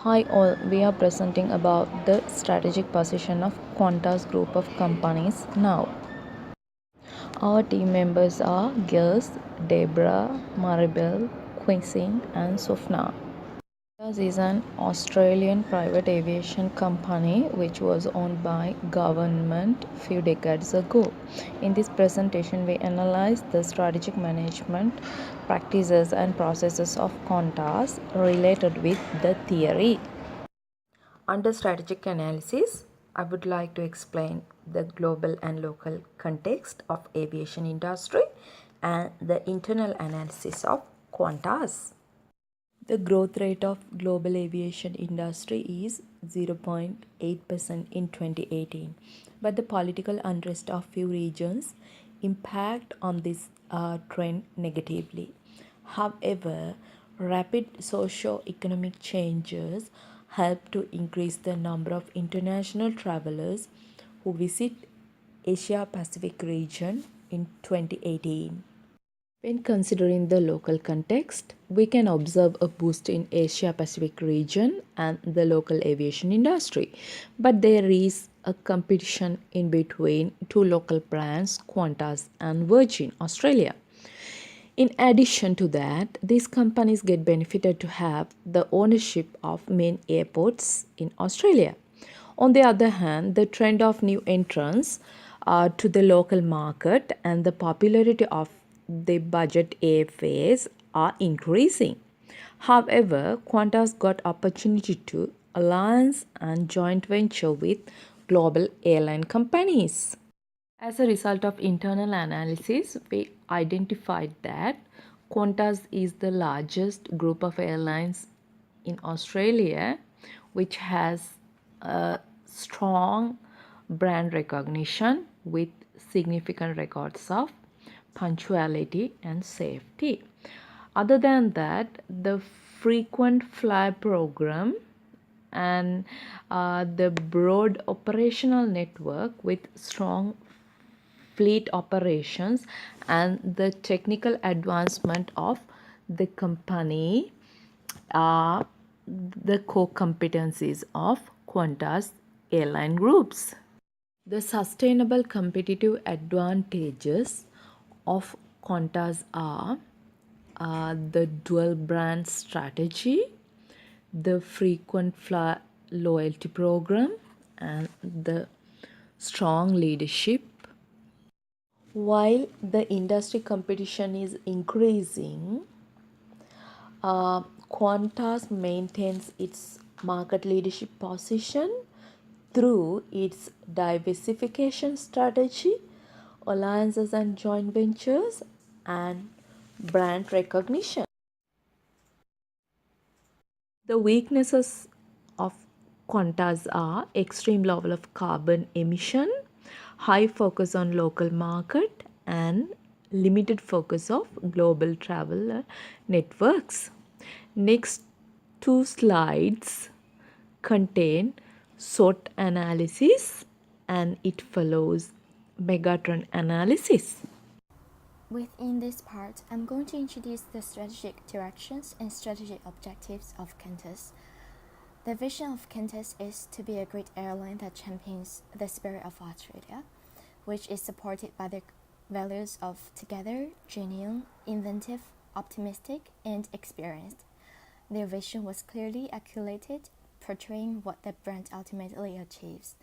Hi all, we are presenting about the strategic position of Qantas group of companies now. Our team members are Gils, Debra, Maribel, Quincy and Sufna. Qantas is an Australian private aviation company which was owned by government few decades ago. In this presentation, we analyze the strategic management practices and processes of Qantas related with the theory. Under strategic analysis, I would like to explain the global and local context of aviation industry and the internal analysis of Qantas. The growth rate of global aviation industry is 0.8% in 2018, but the political unrest of few regions impact on this trend negatively. However, rapid socio-economic changes help to increase the number of international travelers who visit Asia Pacific region in 2018. When considering the local context, we can observe a boost in Asia Pacific region and the local aviation industry. But there is a competition in between two local brands, Qantas and Virgin Australia. In addition to that, these companies get benefited to have the ownership of main airports in Australia. On the other hand, the trend of new entrants to the local market and the popularity of the budget airfares are increasing. However, Qantas got opportunity to alliance and joint venture with global airline companies. As a result of internal analysis, we identified that Qantas is the largest group of airlines in Australia, which has a strong brand recognition with significant records of punctuality and safety. Other than that, the frequent flyer program and the broad operational network with strong fleet operations and the technical advancement of the company are the core competencies of Qantas airline groups. The sustainable competitive advantages of Qantas are the dual brand strategy, the frequent flyer loyalty program, and the strong leadership. While the industry competition is increasing, Qantas maintains its market leadership position through its diversification strategy, alliances and joint ventures, and brand recognition. The weaknesses of Qantas are extreme level of carbon emission, high focus on local market, and limited focus of global travel networks. Next two slides contain SWOT analysis and it follows megatrend analysis. Within this part, I'm going to introduce the strategic directions and strategic objectives of Qantas. The vision of Qantas is to be a great airline that champions the spirit of Australia, which is supported by the values of together, genuine, inventive, optimistic, and experienced. Their vision was clearly articulated, portraying what the brand ultimately achieves.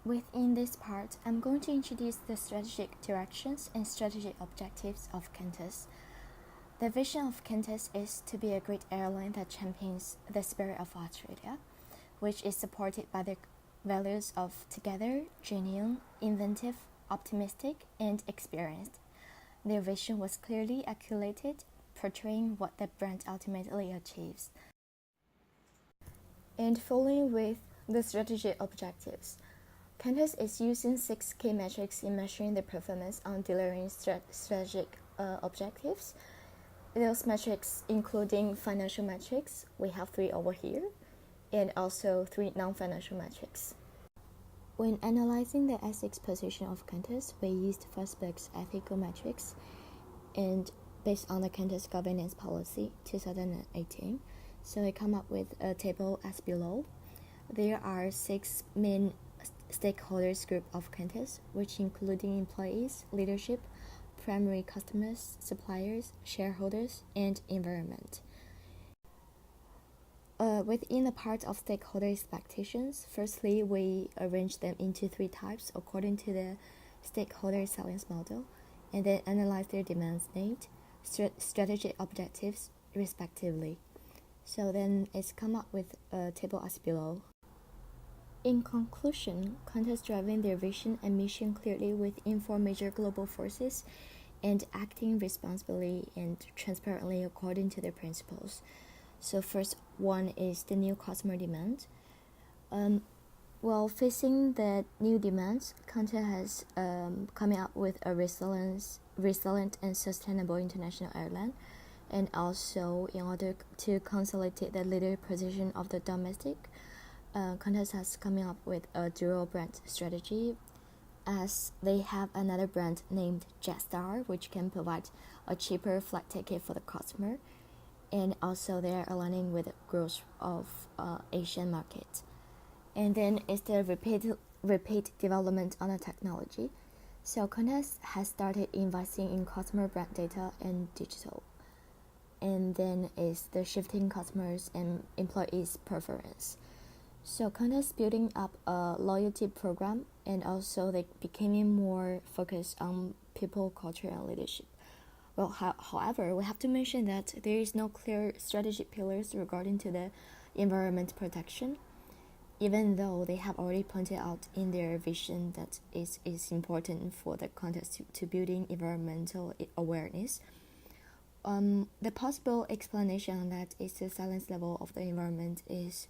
Within this part, I'm going to introduce the strategic directions and strategic objectives of Qantas. The vision of Qantas is to be a great airline that champions the spirit of Australia, which is supported by the values of together, genuine, inventive, optimistic, and experienced. Their vision was clearly articulated, portraying what the brand ultimately achieves. And following with the strategic objectives, Qantas is using 6 key metrics in measuring the performance on delivering strategic objectives. Those metrics including financial metrics, we have 3 over here, and also 3 non-financial metrics. When analyzing the ethics position of Qantas, we used Firstberg's ethical metrics, and based on the Qantas governance policy 2018, So I come up with a table as below. There are 6 main stakeholders group of Qantas, which including employees, leadership, primary customers, suppliers, shareholders, and environment. Within the part of stakeholder expectations, firstly, we arrange them into 3 types according to the stakeholder salience model, and then analyze their demands need, strategic objectives, respectively. So then it's come up with a table as below. In conclusion, Qantas driving their vision and mission clearly within 4 major global forces and acting responsibly and transparently according to their principles. So first one is the new customer demand. While facing the new demands, Qantas has coming up with a resilient and sustainable international airline, and also in order to consolidate the leader position of the domestic, Qantas has coming up with a dual brand strategy, as they have another brand named Jetstar, which can provide a cheaper flight ticket for the customer, and also they are aligning with the growth of Asian market. And then it's the repeat development on the technology. So Qantas has started investing in customer brand data and digital. And then is the shifting customers and employees' preference. So Qantas building up a loyalty program, and also they becoming more focused on people, culture, and leadership. Well, however, we have to mention that there is no clear strategic pillars regarding to the environment protection, even though they have already pointed out in their vision that it is important for the Qantas to building environmental awareness. The possible explanation on that is the silence level of the environment is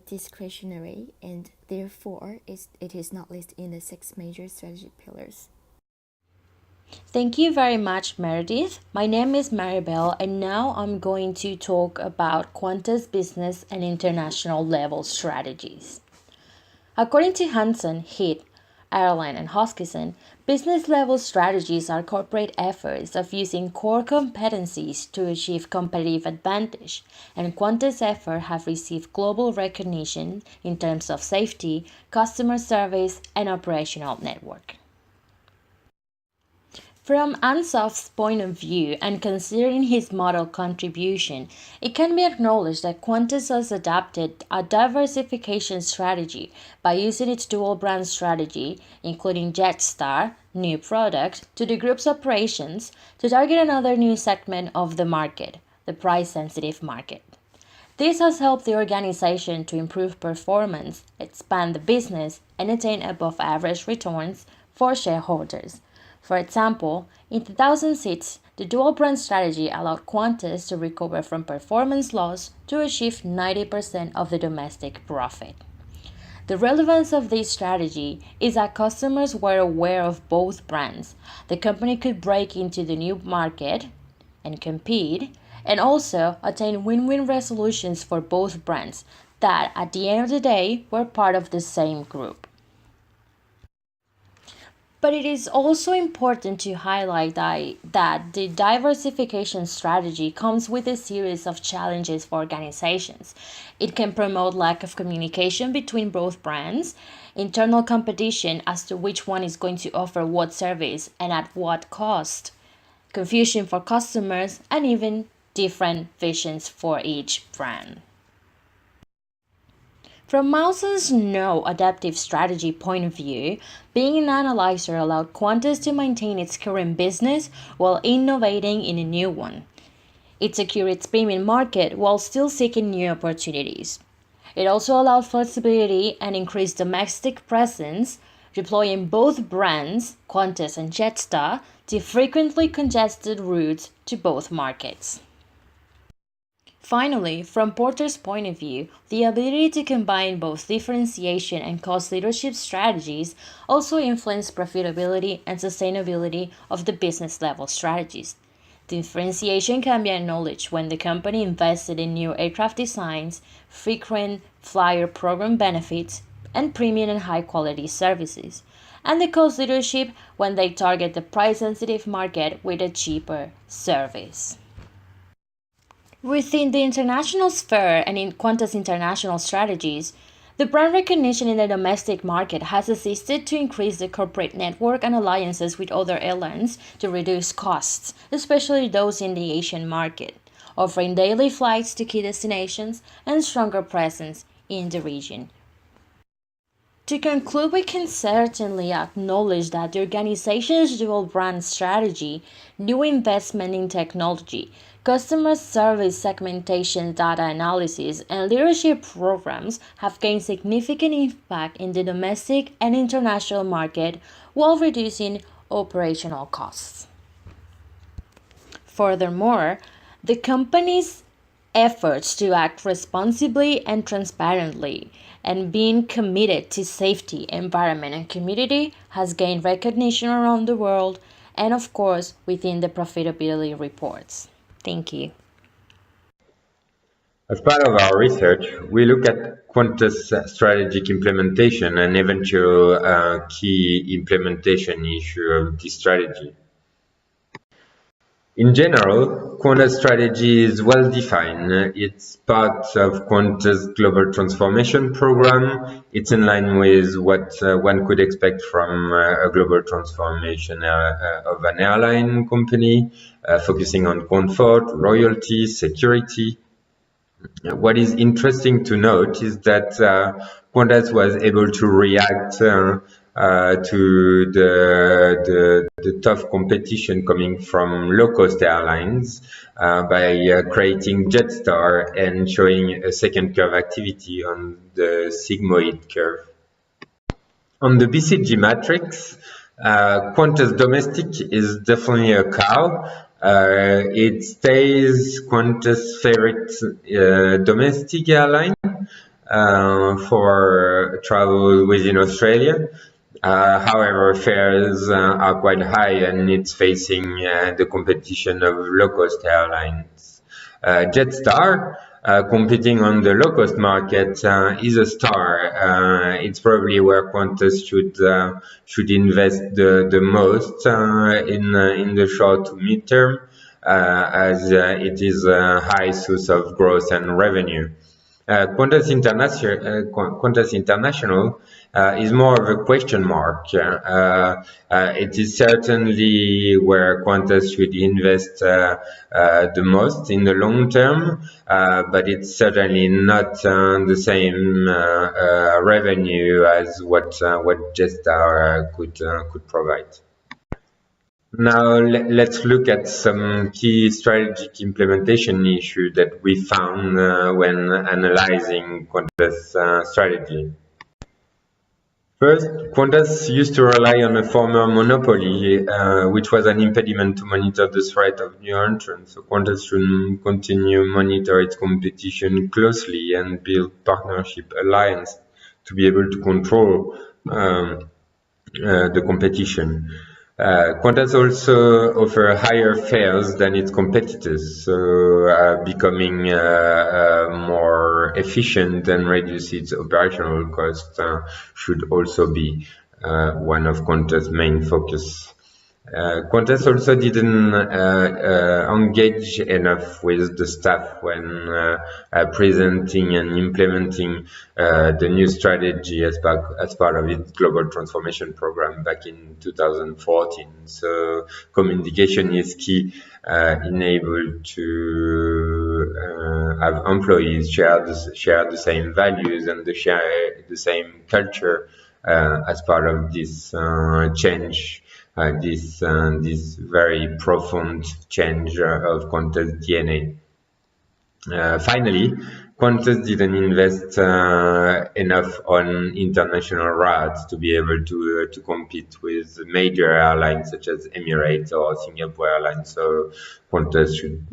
discretionary, and therefore it is not listed in the 6 major strategic pillars. Thank you very much, Meredith. My name is Maribel, and now I'm going to talk about Qantas business and international level strategies. According to Hansen, Heath, Ireland, and Hoskisson, business level strategies are corporate efforts of using core competencies to achieve competitive advantage, and Qantas' efforts have received global recognition in terms of safety, customer service, and operational network. From Ansof's point of view, and considering his model contribution, it can be acknowledged that Qantas has adopted a diversification strategy by using its dual brand strategy, including Jetstar, new product, to the group's operations to target another new segment of the market, the price-sensitive market. This has helped the organization to improve performance, expand the business, and attain above-average returns for shareholders. For example, in 2006, the dual brand strategy allowed Qantas to recover from performance loss to achieve 90% of the domestic profit. The relevance of this strategy is that customers were aware of both brands. The company could break into the new market and compete, and also attain win-win resolutions for both brands that, at the end of the day, were part of the same group. But it is also important to highlight that the diversification strategy comes with a series of challenges for organizations. It can promote lack of communication between both brands, internal competition as to which one is going to offer what service and at what cost, confusion for customers, and even different visions for each brand. From Mousen's no adaptive strategy point of view, being an analyzer allowed Qantas to maintain its current business while innovating in a new one. It secured its premium market while still seeking new opportunities. It also allowed flexibility and increased domestic presence, deploying both brands, Qantas and Jetstar, to frequently congested routes to both markets. Finally, from Porter's point of view, the ability to combine both differentiation and cost leadership strategies also influence profitability and sustainability of the business level strategies. Differentiation can be acknowledged when the company invested in new aircraft designs, frequent flyer program benefits, and premium and high quality services, and the cost leadership when they target the price sensitive market with a cheaper service. Within the international sphere and in Qantas international strategies, the brand recognition in the domestic market has assisted to increase the corporate network and alliances with other airlines to reduce costs, especially those in the Asian market, offering daily flights to key destinations and stronger presence in the region. To conclude, we can certainly acknowledge that the organization's dual brand strategy, new investment in technology, customer service segmentation data analysis, and leadership programs have gained significant impact in the domestic and international market while reducing operational costs. Furthermore, the company's efforts to act responsibly and transparently and being committed to safety, environment, and community has gained recognition around the world and, of course, within the profitability reports. Thank you. As part of our research, we look at Qantas' strategic implementation and eventual key implementation issue of this strategy. In general, Qantas' strategy is well defined. It's part of Qantas' global transformation program. It's in line with what one could expect from a global transformation of an airline company, focusing on comfort, loyalty, security. What is interesting to note is that Qantas was able to react to the tough competition coming from low-cost airlines by creating Jetstar and showing a second curve activity on the sigmoid curve. On the BCG matrix, Qantas Domestic is definitely a cow. It stays Qantas' favorite domestic airline for travel within Australia. However, fares are quite high and it's facing the competition of low-cost airlines. Jetstar, competing on the low-cost market, is a star. It's probably where Qantas should invest the most in the short to mid-term, as it is a high source of growth and revenue. Qantas International is more of a question mark. It is certainly where Qantas should invest the most in the long term, but it's certainly not the same revenue as what Jetstar could provide. Now let's look at some key strategic implementation issues that we found when analyzing Qantas' strategy. First, Qantas used to rely on a former monopoly, which was an impediment to monitor the threat of new entrants. So Qantas should continue monitor its competition closely and build partnership alliance to be able to control the competition. Qantas also offer higher fares than its competitors, so becoming more efficient and reduce its operational costs should also be one of Qantas' main focus. Qantas also didn't engage enough with the staff when presenting and implementing the new strategy as part of its global transformation program back in 2014. So communication is key, enabled to have employees share the same values and share the same culture as part of this change. This very profound change of Qantas DNA. Finally, Qantas didn't invest enough on international routes to be able to compete with major airlines such as Emirates or Singapore Airlines. So Qantas should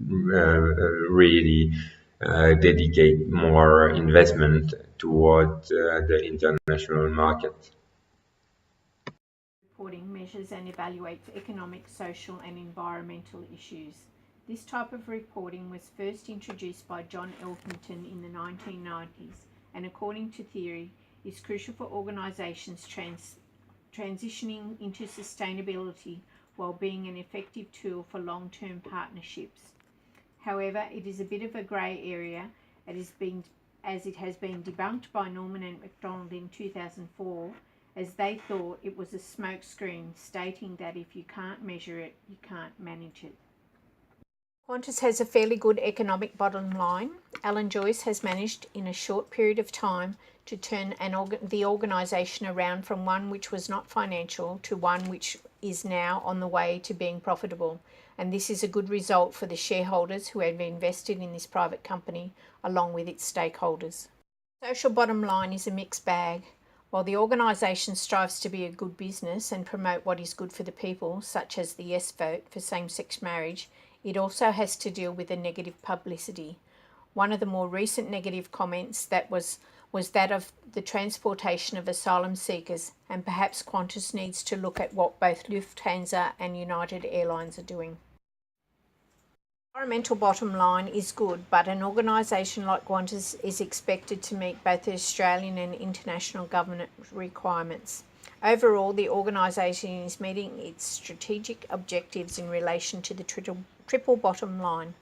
really dedicate more investment toward the international market. Reporting measures and evaluates economic, social, and environmental issues. This type of reporting was first introduced by John Elkington in the 1990s and, according to theory, is crucial for organisations transitioning into sustainability while being an effective tool for long-term partnerships. However, it is a bit of a grey area as it has been debunked by Norman and MacDonald in 2004, as they thought it was a smokescreen, stating that if you can't measure it, you can't manage it. Qantas has a fairly good economic bottom line. Alan Joyce has managed in a short period of time to turn the organisation around from one which was not financial to one which is now on the way to being profitable. And this is a good result for the shareholders who have invested in this private company along with its stakeholders. Social bottom line is a mixed bag. While the organisation strives to be a good business and promote what is good for the people, such as the yes vote for same-sex marriage, it also has to deal with the negative publicity. One of the more recent negative comments was that of the transportation of asylum seekers, and perhaps Qantas needs to look at what both Lufthansa and United Airlines are doing. Environmental bottom line is good, but an organisation like Qantas is expected to meet both the Australian and international government requirements. Overall, the organisation is meeting its strategic objectives in relation to the triple bottom line.